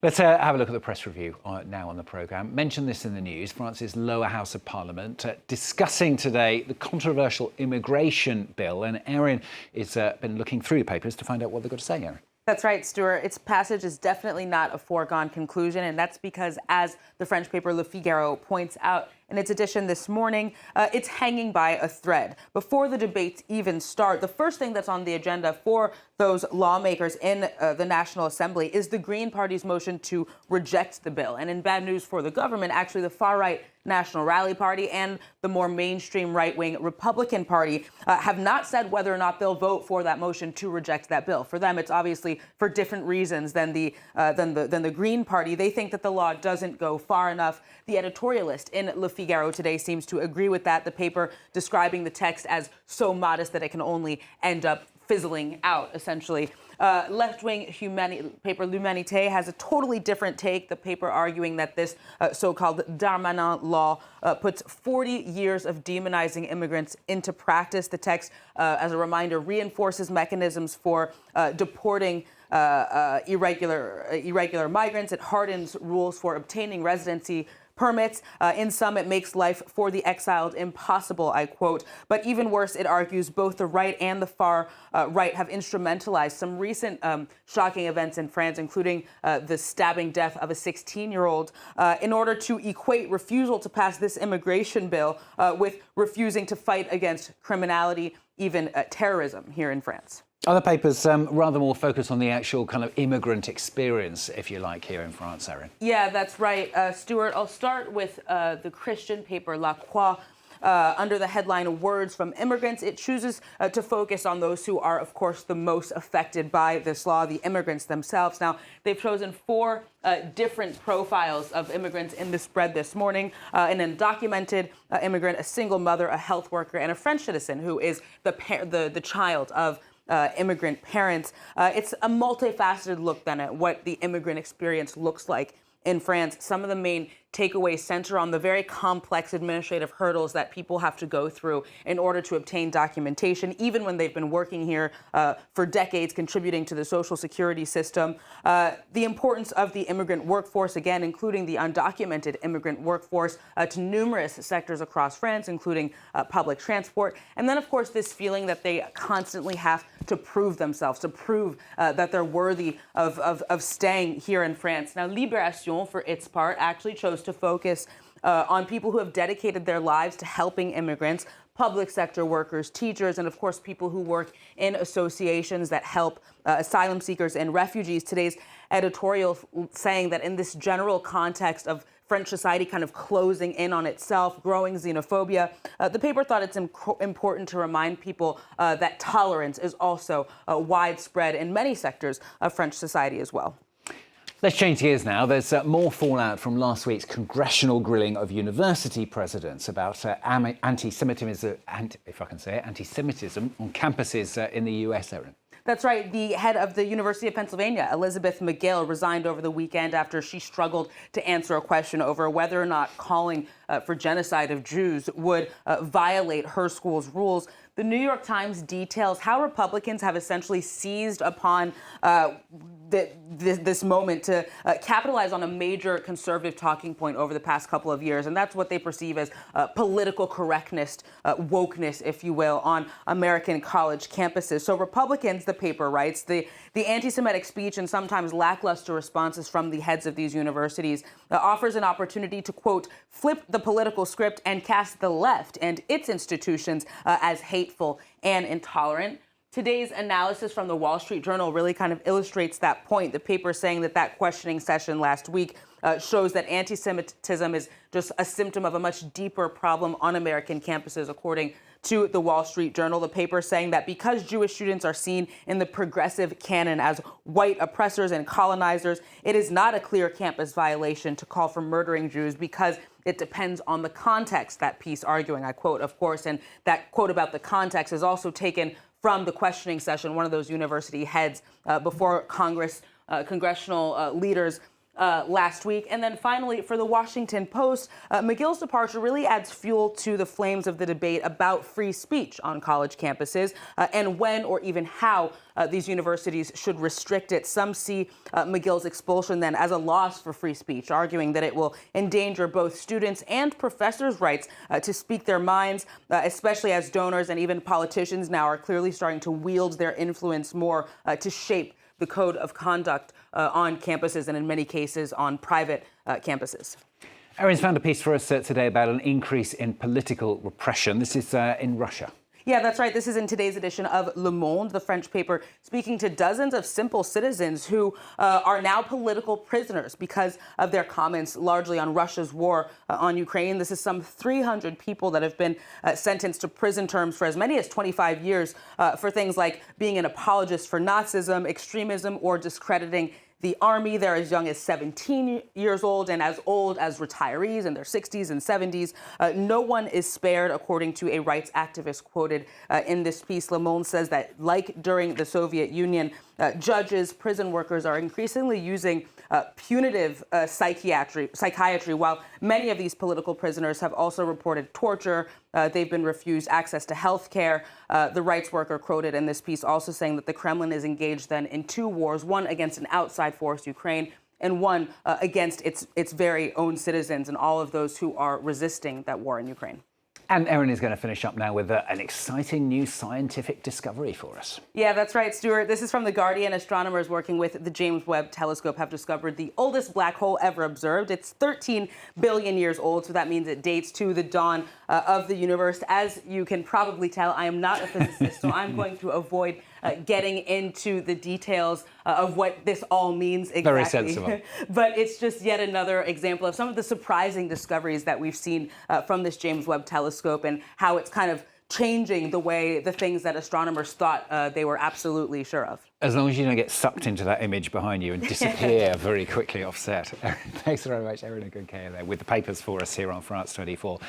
Let's have a look at the press review now on the programme. Mentioned this in the news. France's lower house of parliament discussing today the controversial immigration bill. And Erin has been looking through the papers to find out what they've got to say, Erin. That's right, Stuart. Its passage is definitely not a foregone conclusion, and that's because, as the French paper Le Figaro points out in its edition this morning, it's hanging by a thread. Before the debates even start, the first thing that's on the agenda for those lawmakers in the National Assembly is the Green Party's motion to reject the bill. And in bad news for the government, actually, the far-right National Rally Party and the more mainstream right-wing Republican Party have not said whether or not they'll vote for that motion to reject that bill. For them, it's obviously for different reasons than the Green Party. They think that the law doesn't go far enough. The editorialist in Le Figaro today seems to agree with that. The paper describing the text as so modest that it can only end up fizzling out, essentially. Left-wing paper L'Humanité has a totally different take, the paper arguing that this so-called Darmanin law puts 40 years of demonizing immigrants into practice. The text, as a reminder, reinforces mechanisms for deporting irregular migrants. It hardens rules for obtaining residency permits. In some, it makes life for the exiled impossible, I quote. But even worse, it argues both the right and the far right have instrumentalized some recent shocking events in France, including the stabbing death of a 16-year-old, in order to equate refusal to pass this immigration bill with refusing to fight against criminality, even terrorism here in France. Other papers rather more focused on the actual kind of immigrant experience, if you like, here in France, Erin. Yeah, that's right. Stuart, I'll start with the Christian paper La Croix. Under the headline Words from Immigrants, it chooses to focus on those who are, of course, the most affected by this law, the immigrants themselves. Now, they've chosen four different profiles of immigrants in the spread this morning: an undocumented immigrant, a single mother, a health worker, and a French citizen who is the child of immigrant parents. It's a multifaceted look then at what the immigrant experience looks like in France. Some of the main takeaways center on the very complex administrative hurdles that people have to go through in order to obtain documentation, even when they've been working here for decades, contributing to the social security system. The importance of the immigrant workforce, again, including the undocumented immigrant workforce, to numerous sectors across France, including public transport. And then, of course, this feeling that they constantly have to prove themselves, to prove that they're worthy of staying here in France. Now, Libération, for its part, actually chose to focus on people who have dedicated their lives to helping immigrants, public sector workers, teachers, and of course people who work in associations that help asylum seekers and refugees. Today's editorial saying that in this general context of French society kind of closing in on itself, growing xenophobia, the paper thought it's important to remind people that tolerance is also widespread in many sectors of French society as well. Let's change gears now. There's more fallout from last week's congressional grilling of university presidents about anti-Semitism, if I can say it, anti-Semitism on campuses in the US, Erin. That's right. The head of the University of Pennsylvania, Elizabeth McGill, resigned over the weekend after she struggled to answer a question over whether or not calling for genocide of Jews would violate her school's rules. The New York Times details how Republicans have essentially seized upon this moment to capitalize on a major conservative talking point over the past couple of years. And that's what they perceive as political correctness, wokeness, if you will, on American college campuses. So Republicans, the paper writes, the anti-Semitic speech and sometimes lackluster responses from the heads of these universities offers an opportunity to, quote, flip the political script and cast the left and its institutions as hateful and intolerant. Today's analysis from the Wall Street Journal really kind of illustrates that point. The paper saying that questioning session last week shows that anti-Semitism is just a symptom of a much deeper problem on American campuses, according to the Wall Street Journal. The paper saying that because Jewish students are seen in the progressive canon as white oppressors and colonizers, it is not a clear campus violation to call for murdering Jews because it depends on the context, that piece arguing, I quote, of course, and that quote about the context is also taken from the questioning session, one of those university heads before congressional leaders last week. And then finally, for the Washington Post, McGill's departure really adds fuel to the flames of the debate about free speech on college campuses and when or even how these universities should restrict it. Some see McGill's expulsion then as a loss for free speech, arguing that it will endanger both students and professors' rights to speak their minds, especially as donors and even politicians now are clearly starting to wield their influence more to shape the code of conduct on campuses and in many cases on private campuses. Erin's found a piece for us today about an increase in political repression. This is in Russia. Yeah, that's right. This is in today's edition of Le Monde, the French paper, speaking to dozens of simple citizens who are now political prisoners because of their comments largely on Russia's war on Ukraine. This is some 300 people that have been sentenced to prison terms for as many as 25 years for things like being an apologist for Nazism, extremism, or discrediting the army. They're as young as 17 years old and as old as retirees in their 60s and 70s. No one is spared, according to a rights activist quoted in this piece. Le Monde says that, like during the Soviet Union, judges, prison workers are increasingly using punitive psychiatry, while many of these political prisoners have also reported torture. They've been refused access to health care. The rights worker quoted in this piece also saying that the Kremlin is engaged then in two wars, one against an outside force, Ukraine, and one against its very own citizens and all of those who are resisting that war in Ukraine. And Erin is going to finish up now with an exciting new scientific discovery for us. Yeah, that's right, Stuart. This is from The Guardian. Astronomers working with the James Webb telescope have discovered the oldest black hole ever observed. It's 13 billion years old, so that means it dates to the dawn of the universe. As you can probably tell, I am not a physicist, so I'm going to avoid getting into the details of what this all means exactly. Very sensible. But it's just yet another example of some of the surprising discoveries that we've seen from this James Webb telescope and how it's kind of changing the way the things that astronomers thought they were absolutely sure of. As long as you don't get sucked into that image behind you and disappear very quickly off set. Thanks very much, Erin Agunkea, there with the papers for us here on France 24.